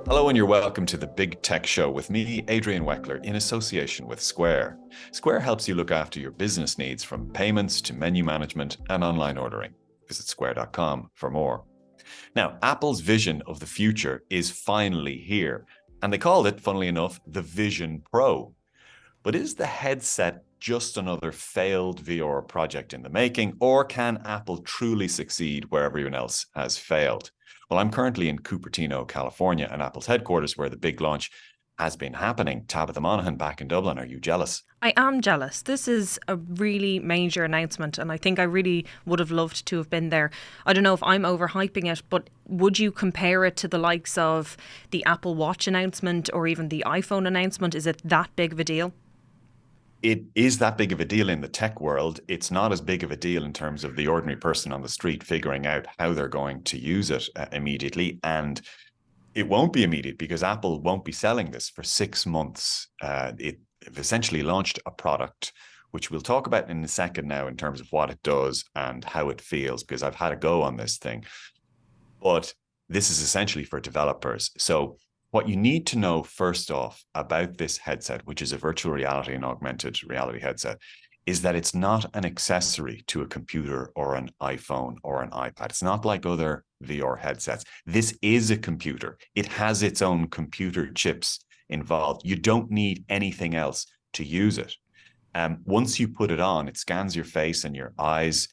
Hello, and you're welcome to the Big Tech Show with me, Adrian Weckler, in association with Square. Square helps you look after your business needs from payments to menu management and online ordering. Visit square.com for more. Now, Apple's vision of the future is finally here, and they called it, funnily enough, the Vision Pro. But is the headset just another failed VR project in the making, or can Apple truly succeed where everyone else has failed? Well, I'm currently in Cupertino, California, and Apple's headquarters, where the big launch has been happening. Tabitha Monaghan back in Dublin. Are you jealous? I am jealous. This is a really major announcement, and I think I really would have loved to have been there. I don't know if I'm overhyping it, but would you compare it to the likes of the Apple Watch announcement or even the iPhone announcement? Is it that big of a deal? It is that big of a deal in the tech world. It's not as big of a deal in terms of the ordinary person on the street figuring out how they're going to use it immediately. And it won't be immediate because Apple won't be selling this for 6 months. It essentially launched a product, which we'll talk about in a second now in terms of what it does and how it feels, because I've had a go on this thing. But this is essentially for developers. So what you need to know first off about this headset, which is a virtual reality and augmented reality headset, is that it's not an accessory to a computer or an iPhone or an iPad. It's not like other VR headsets. This is a computer. It has its own computer chips involved. You don't need anything else to use it. Once you put it on, it scans your face and your eyes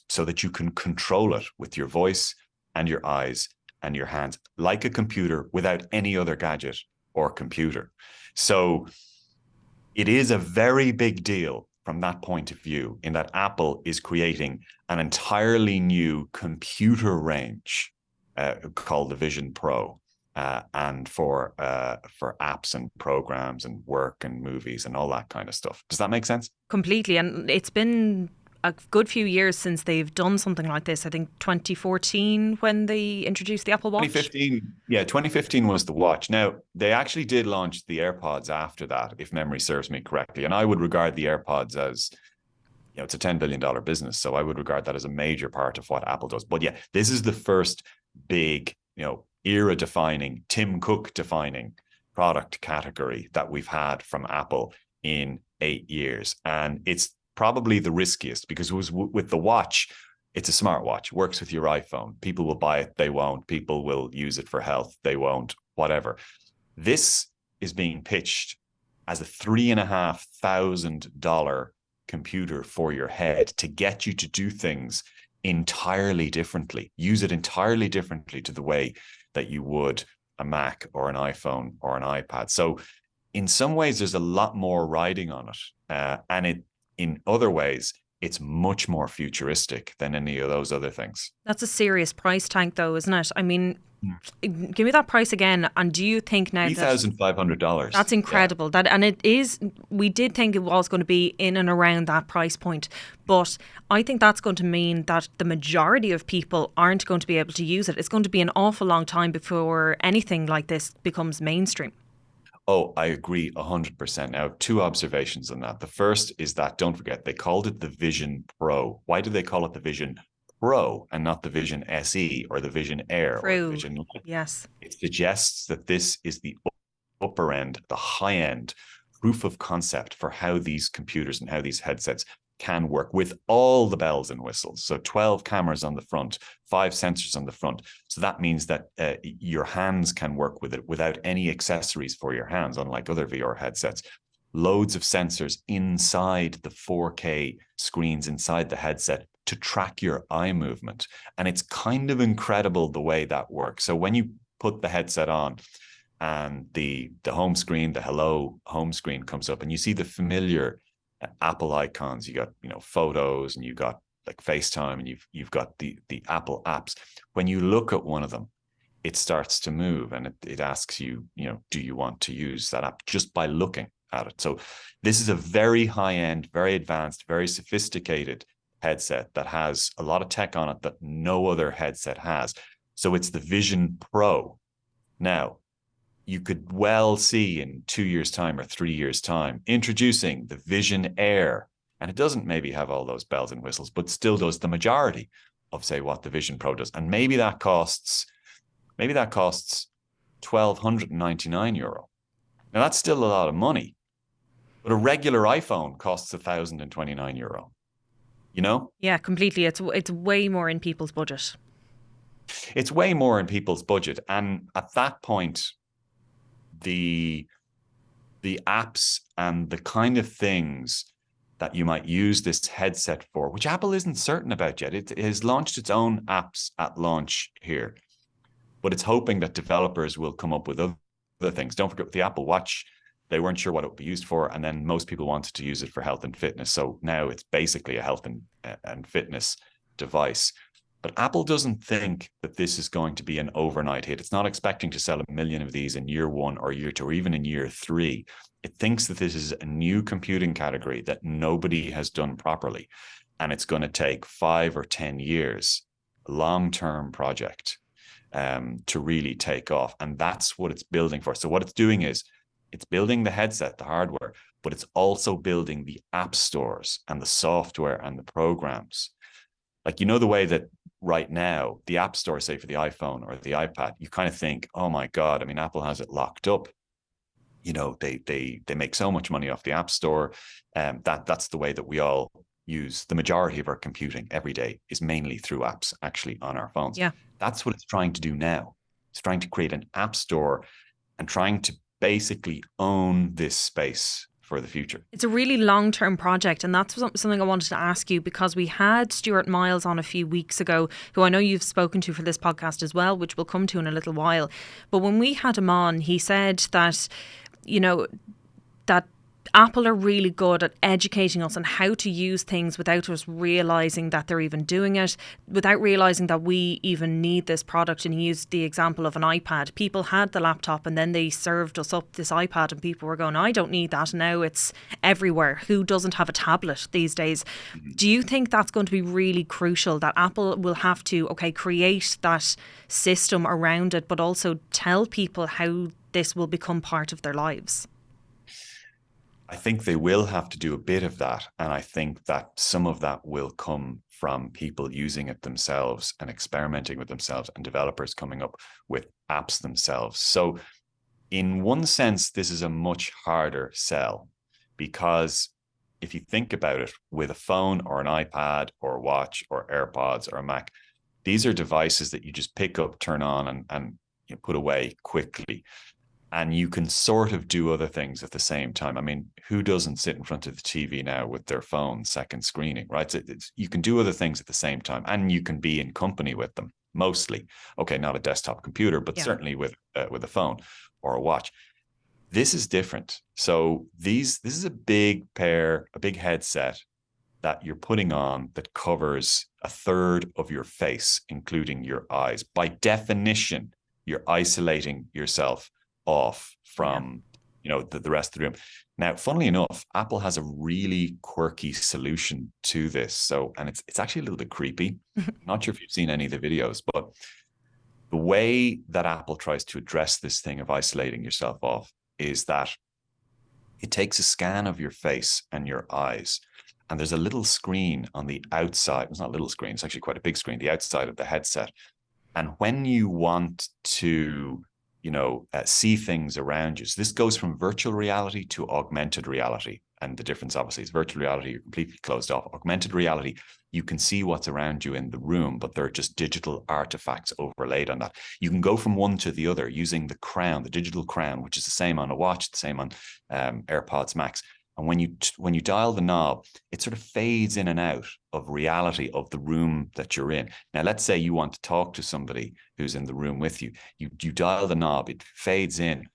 so that you can control it with your voice and your eyes and your hands like a computer without any other gadget or computer. So it is a very big deal from that point of view, in that Apple is creating an entirely new computer range called the Vision Pro, and for apps and programs and work and movies and all that kind of stuff. Does that make sense? Completely. And it's been a good few years since they've done something like this. I think 2014 when they introduced the Apple Watch. 2015, yeah, 2015 was the watch. Now, they actually did launch the AirPods after that, if memory serves me correctly. And I would regard the AirPods as, it's a $10 billion business. So I would regard that as a major part of what Apple does. But yeah, this is the first big, era defining, Tim Cook defining product category that we've had from Apple in 8 years. And it's probably the riskiest because it was with the watch. It's a smartwatch, works with your iPhone. People will buy it, they won't. People will use it for health, they won't, whatever. This is being pitched as a $3,500 computer for your head to get you to do things entirely differently, use it entirely differently to the way that you would a Mac or an iPhone or an iPad. So in some ways, there's a lot more riding on it. And in other ways, it's much more futuristic than any of those other things. That's a serious price tag, though, isn't it? I mean, Hmm. give me that price again. And do you think now that $3,500. that's Yeah. incredible? That and it is. We did think it was going to be in and around that price point, but I think that's going to mean that the majority of people aren't going to be able to use it. It's going to be an awful long time before anything like this becomes mainstream. Oh, I agree 100%. Now, two observations on that. The first is that, don't forget, they called it the Vision Pro. Why do they call it the Vision Pro and not the Vision SE or the Vision Air or the True. Vision Lite? Yes. It suggests that this is the upper end, the high end proof of concept for how these computers and how these headsets can work with all the bells and whistles. So 12 cameras on the front, 5 sensors on the front. So that means that your hands can work with it without any accessories for your hands, unlike other VR headsets. Loads of sensors inside the 4K screens inside the headset to track your eye movement. And it's kind of incredible the way that works. So when you put the headset on, and the home screen, the hello home screen comes up, and you see the familiar Apple icons. You got photos, and you got like FaceTime, and you've got the Apple apps. When you look at one of them, it starts to move, and it asks you, do you want to use that app just by looking at it? So this is a very high end, very advanced, very sophisticated headset that has a lot of tech on it that no other headset has. So it's the Vision Pro. Now, you could well see in 2 years' time or 3 years' time introducing the Vision Air. And it doesn't maybe have all those bells and whistles, but still does the majority of, say, what the Vision Pro does. And maybe that costs €1,299. Now that's still a lot of money, but a regular iPhone costs €1,029. You know, Yeah, completely. It's way more in people's budget. it's way more in people's budget, and at that point, the the apps and the kind of things that you might use this headset for, which Apple isn't certain about yet. It has launched its own apps at launch here, but it's hoping that developers will come up with other things. Don't forget with the Apple Watch, they weren't sure what it would be used for, and then most people wanted to use it for health and fitness. So now it's basically a health and fitness device. But Apple doesn't think that this is going to be an overnight hit. It's not expecting to sell 1 million of these in year 1 or year 2 or even in year 3. It thinks that this is a new computing category that nobody has done properly. And it's going to take 5 or 10 years, a long-term project, to really take off. And that's what it's building for. So what it's doing is it's building the headset, the hardware, but it's also building the app stores and the software and the programs. Like, the way that right now, the App Store, say for the iPhone or the iPad, you kind of think, oh my God, I mean, Apple has it locked up. They make so much money off the App Store. That's the way that we all use the majority of our computing every day is mainly through apps actually on our phones. Yeah. That's what it's trying to do now. It's trying to create an app store and trying to basically own this space for the future. It's a really long-term project, and that's something I wanted to ask you, because we had Stuart Miles on a few weeks ago, who I know you've spoken to for this podcast as well, which we'll come to in a little while. But when we had him on, he said that, that Apple are really good at educating us on how to use things without us realising that they're even doing it, without realising that we even need this product. And he used the example of an iPad. People had the laptop and then they served us up this iPad and people were going, I don't need that. Now it's everywhere. Who doesn't have a tablet these days? Do you think that's going to be really crucial, that Apple will have to, create that system around it, but also tell people how this will become part of their lives? I think they will have to do a bit of that. And I think that some of that will come from people using it themselves and experimenting with themselves and developers coming up with apps themselves. So in one sense, this is a much harder sell, because if you think about it, with a phone or an iPad or a watch or AirPods or a Mac, these are devices that you just pick up, turn on and put away quickly. And you can sort of do other things at the same time. I mean, who doesn't sit in front of the TV now with their phone second screening, right? So you can do other things at the same time, and you can be in company with them mostly. Okay, not a desktop computer, but certainly with a phone or a watch. This is different. So this is a big headset that you're putting on that covers a third of your face, including your eyes. By definition, you're isolating yourself off from the rest of the room. Now, funnily enough, Apple has a really quirky solution to this. And it's actually a little bit creepy. Not sure if you've seen any of the videos, but the way that Apple tries to address this thing of isolating yourself off is that it takes a scan of your face and your eyes, and there's a little screen on the outside. It's not a little screen, it's actually quite a big screen, the outside of the headset. And when you want to see things around you. So this goes from virtual reality to augmented reality. And the difference, obviously, is virtual reality, you're completely closed off. Augmented reality, you can see what's around you in the room, but they're just digital artifacts overlaid on that. You can go from one to the other using the crown, the digital crown, which is the same on a watch, the same on AirPods Max. And when you dial the knob, it sort of fades in and out of reality of the room that you're in. Now, let's say you want to talk to somebody who's in the room with you. You dial the knob, it fades in,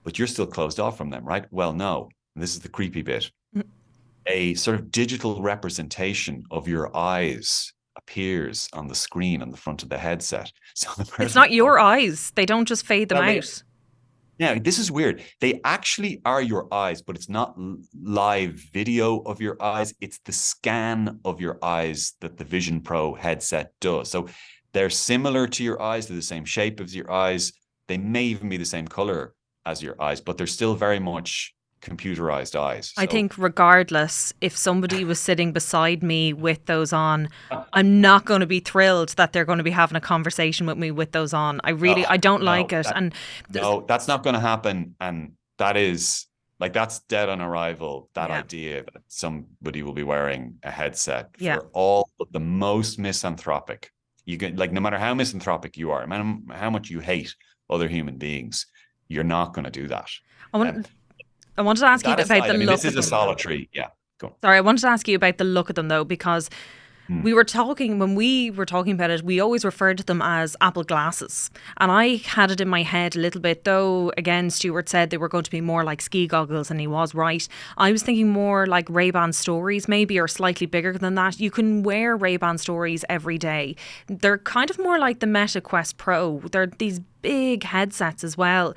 but you're still closed off from them, right? Well, no. And this is the creepy bit. A sort of digital representation of your eyes appears on the screen on the front of the headset. So it's not your eyes. They don't just fade them out. Now, this is weird. They actually are your eyes, but it's not live video of your eyes. It's the scan of your eyes that the Vision Pro headset does. So they're similar to your eyes. They're the same shape as your eyes. They may even be the same color as your eyes, but they're still very much computerized eyes. I So think regardless, if somebody was sitting beside me with those on, I'm not going to be thrilled that they're going to be having a conversation with me with those on. no, I don't like no, it. that And no, that's not going to happen. And that is like, that's dead on arrival. That yeah, idea that somebody will be wearing a headset yeah. for all of the most misanthropic. You can, like, no matter how misanthropic you are, no matter how much you hate other human beings, you're not going to do that. I Um, want, I wanted to ask you that about aside, the I mean, this look is of a them. solitary, yeah. Go Sorry, I wanted to ask you about the look of them though, because on. we were talking, when we were talking about it, we always referred to them as Apple glasses. And I had it in my head a little bit, though, again, Stuart said they were going to be more like ski goggles, and he was right. I was thinking more like Ray-Ban Stories, maybe, or slightly bigger than that. You can wear Ray-Ban Stories every day. They're kind of more like the Meta Quest Pro. They're these big headsets as well.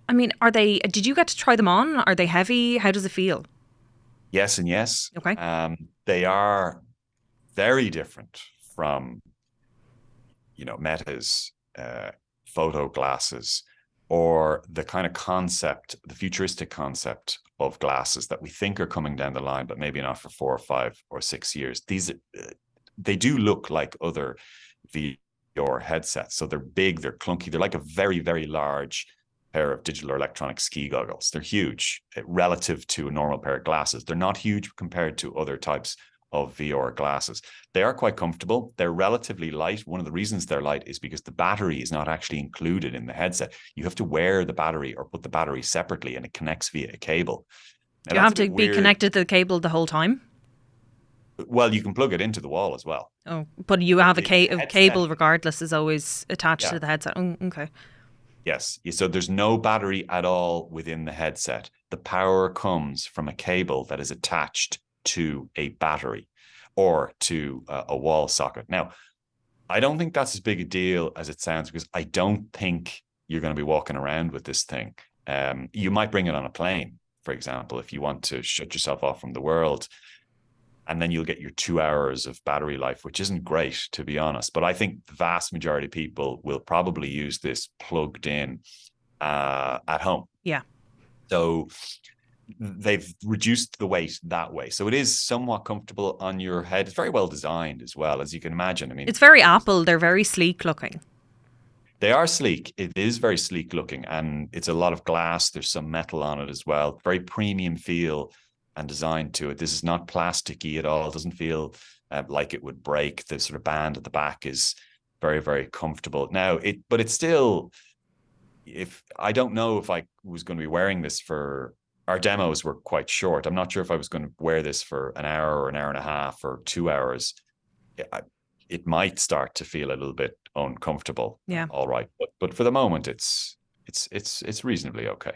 I mean, did you get to try them on? Are they heavy? How does it feel? Yes and yes. Okay. They are very different from, Meta's photo glasses, or the kind of concept, the futuristic concept of glasses that we think are coming down the line, but maybe not for 4 or 5 or 6 years. They do look like other VR headsets. So they're big, they're clunky, they're like a very, very large pair of digital or electronic ski goggles. They're huge relative to a normal pair of glasses. They're not huge compared to other types of VR glasses. They are quite comfortable. They're relatively light. One of the reasons they're light is because the battery is not actually included in the headset. You have to wear the battery or put the battery separately, and it connects via a cable. Now, Do you that's have a to bit be weird. connected to the cable the whole time? Well, you can plug it into the wall as well. Oh, but you have The a headset, cable regardless is always attached to yeah, the headset. Oh, okay. yes. So there's no battery at all within the headset. The power comes from a cable that is attached to a battery or to a wall socket. Now, I don't think that's as big a deal as it sounds, because I don't think you're going to be walking around with this thing. You might bring it on a plane, for example, if you want to shut yourself off from the world, and then you'll get your 2 hours of battery life, which isn't great, to be honest. But I think the vast majority of people will probably use this plugged in at home. Yeah. So they've reduced the weight that way. So it is somewhat comfortable on your head. It's very well designed as well, as you can imagine. I mean, It's very Apple. They're very sleek looking. they are sleek. It is very sleek looking, and it's a lot of glass. There's some metal on it as well. Very premium feel and design to it. This is not plasticky at all. It doesn't feel like it would break. The sort of band at the back is very, very comfortable. Now, but it's still, if I don't know if I was going to be wearing this for, our demos were quite short. I'm not sure if I was going to wear this for an hour or an hour and a half or 2 hours. It might start to feel a little bit uncomfortable. Yeah. All right, but for the moment, it's reasonably okay.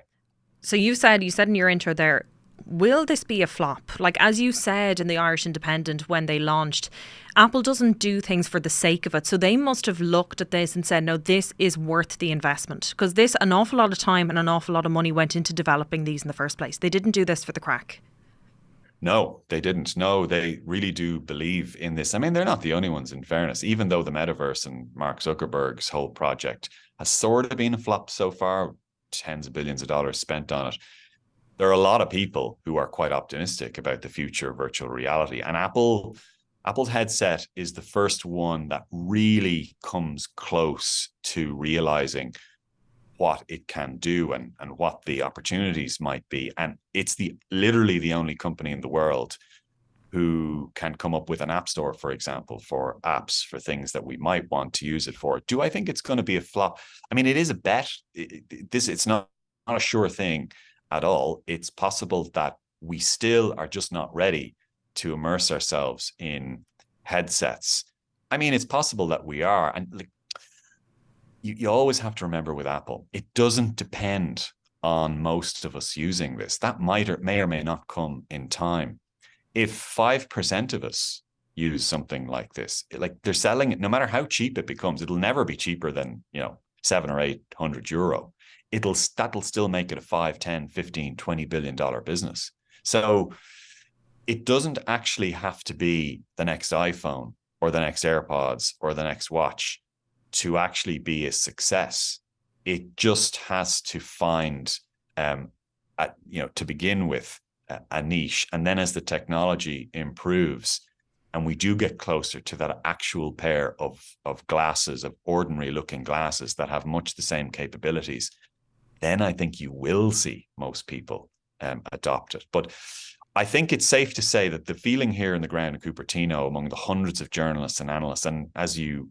So you said in your intro there, will this be a flop? Like, as you said in the Irish Independent when they launched, Apple doesn't do things for the sake of it. So they must have looked at this and said, no, this is worth the investment. Because an awful lot of time and an awful lot of money went into developing these in the first place. They didn't do this for the crack. No, they didn't. No, they really do believe in this. I mean, they're not the only ones, in fairness, even though the metaverse and Mark Zuckerberg's whole project has sort of been a flop so far, tens of billions of dollars spent on it. There are a lot of people who are quite optimistic about the future of virtual reality. And Apple's headset is the first one that really comes close to realizing what it can do and what the opportunities might be. And it's literally the only company in the world who can come up with an app store, for example, for apps, for things that we might want to use it for. Do I think it's going to be a flop? I mean, it is a bet. It's not a sure thing at all. It's possible that we still are just not ready to immerse ourselves in headsets. I mean, it's possible that we are. And like, you always have to remember with Apple, it doesn't depend on most of us using this. That may or may not come in time. If 5% of us use something like this, like, they're selling it, no matter how cheap it becomes, it'll never be cheaper than, 700 or 800 euro. That'll still make it a 5, 10, 15, $20 billion business. So it doesn't actually have to be the next iPhone or the next AirPods or the next watch to actually be a success. It just has to find to begin with, a niche. And then as the technology improves and we do get closer to that actual pair of glasses, of ordinary looking glasses that have much the same capabilities, then I think you will see most people adopt it. But I think it's safe to say that the feeling here in the ground in Cupertino among the hundreds of journalists and analysts, and as you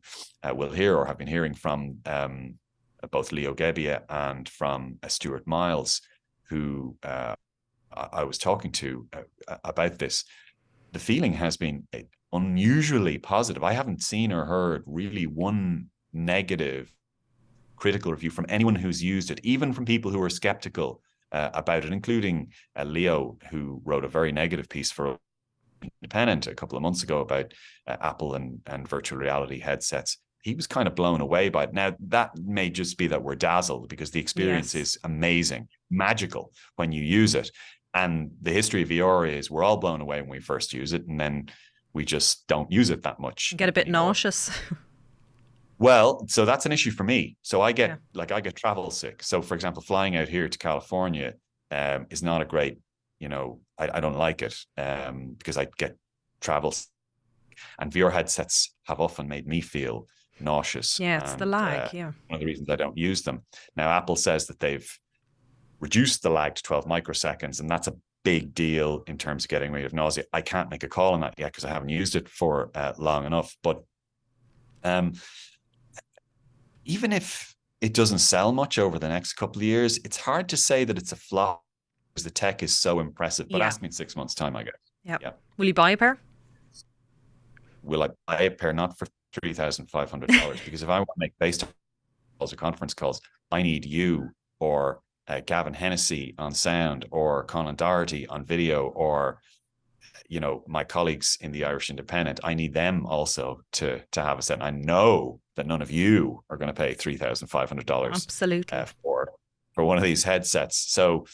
will hear or have been hearing from both Leo Gebbia and from Stuart Miles, who I was talking to about this, the feeling has been unusually positive. I haven't seen or heard really one negative critical review from anyone who's used it, even from people who are skeptical about it, including Leo, who wrote a very negative piece for Independent a couple of months ago about Apple and virtual reality headsets. He was kind of blown away by it. Now, that may just be that we're dazzled because the experience is amazing, magical when you use it. And the history of VR is we're all blown away when we first use it, and then we just don't use it that much. Get a bit nauseous. Well, so that's an issue for me. So I get travel sick. So for example, flying out here to California is not a great, I don't like it because I get travel sick. And VR headsets have often made me feel nauseous. Yeah, it's the lag. One of the reasons I don't use them. Now, Apple says that they've reduced the lag to 12 microseconds, and that's a big deal in terms of getting rid of nausea. I can't make a call on that yet because I haven't used it for long enough. But even if it doesn't sell much over the next couple of years, it's hard to say that it's a flop because the tech is so impressive. But ask me in 6 months' time, I guess. Yeah. Will you buy a pair? Will I buy a pair? Not for $3,500 because if I want to make FaceTime calls or conference calls, I need you or Gavin Hennessy on sound or Colin Doherty on video or my colleagues in the Irish Independent. I need them also to have a set. And I know that none of you are going to pay $3,500 absolutely for one of these headsets. So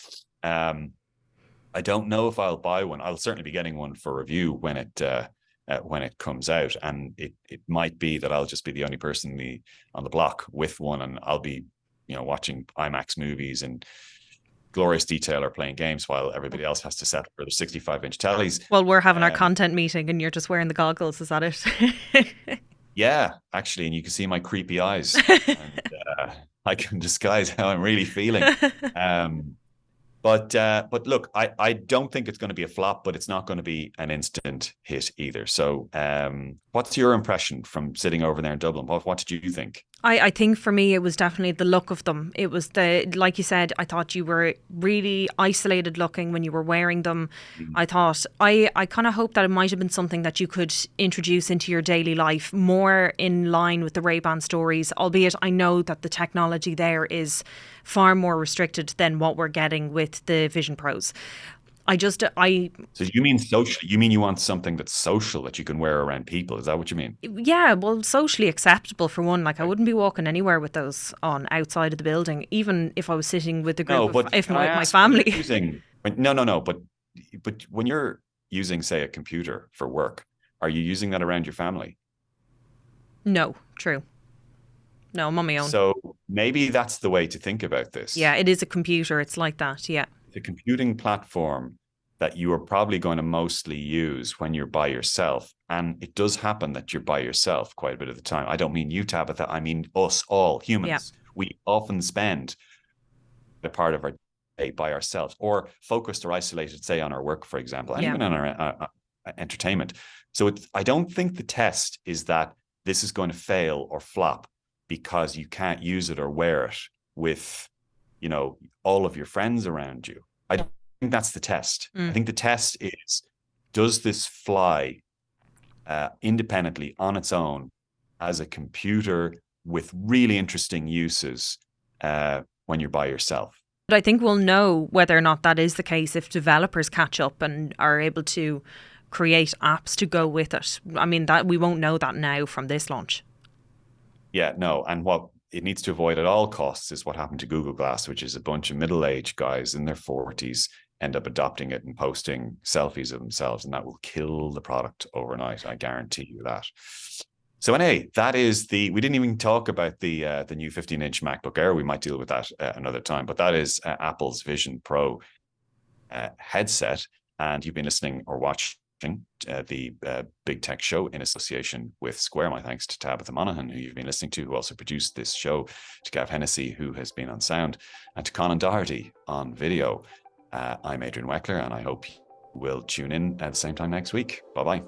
I don't know if I'll buy one. I'll certainly be getting one for review when it comes out, and it might be that I'll just be the only person on the block with one, and I'll be watching IMAX movies and glorious detail or playing games while everybody else has to settle for the 65-inch tellies. Well, we're having our content meeting and you're just wearing the goggles. Is that it? Yeah, actually. And you can see my creepy eyes. And I can disguise how I'm really feeling. But look, I don't think it's going to be a flop, but it's not going to be an instant hit either. So what's your impression from sitting over there in Dublin? What did you think? I think for me, it was definitely the look of them. It was like you said, I thought you were really isolated looking when you were wearing them. I thought, I kind of hoped that it might have been something that you could introduce into your daily life more in line with the Ray-Ban stories, albeit I know that the technology there is far more restricted than what we're getting with the Vision Pros. So you mean social? You mean you want something that's social that you can wear around people? Is that what you mean? Yeah, well, socially acceptable for one. Like I wouldn't be walking anywhere with those on outside of the building, even if I was sitting with a group with my family. No. But when you're using, say, a computer for work, are you using that around your family? No, true. No, I'm on my own. So maybe that's the way to think about this. Yeah, it is a computer. It's like that. Yeah. The computing platform that you are probably going to mostly use when you're by yourself. And it does happen that you're by yourself quite a bit of the time. I don't mean you, Tabitha. I mean us all, humans. Yeah. We often spend a part of our day by ourselves or focused or isolated, say, on our work, for example, and even on our entertainment. So I don't think the test is that this is going to fail or flop because you can't use it or wear it with all of your friends around you. I don't think that's the test. I think the test is, does this fly independently on its own as a computer with really interesting uses when you're by yourself? But I think we'll know whether or not that is the case if developers catch up and are able to create apps to go with it. I mean, that we won't know that now from this launch. Yeah, no. And what it needs to avoid at all costs is what happened to Google Glass, which is a bunch of middle-aged guys in their 40s end up adopting it and posting selfies of themselves, and that will kill the product overnight. I guarantee you that. So anyway, that is we didn't even talk about the new 15-inch MacBook Air. We might deal with that another time, but that is Apple's Vision Pro. headset. And you've been listening or watching the Big Tech Show in association with Square. My thanks to Tabitha Monaghan, who you've been listening to, who also produced this show, to Gav Hennessy, who has been on sound, and to Conan Doherty on video. I'm Adrian Weckler, and I hope you will tune in at the same time next week. Bye-bye.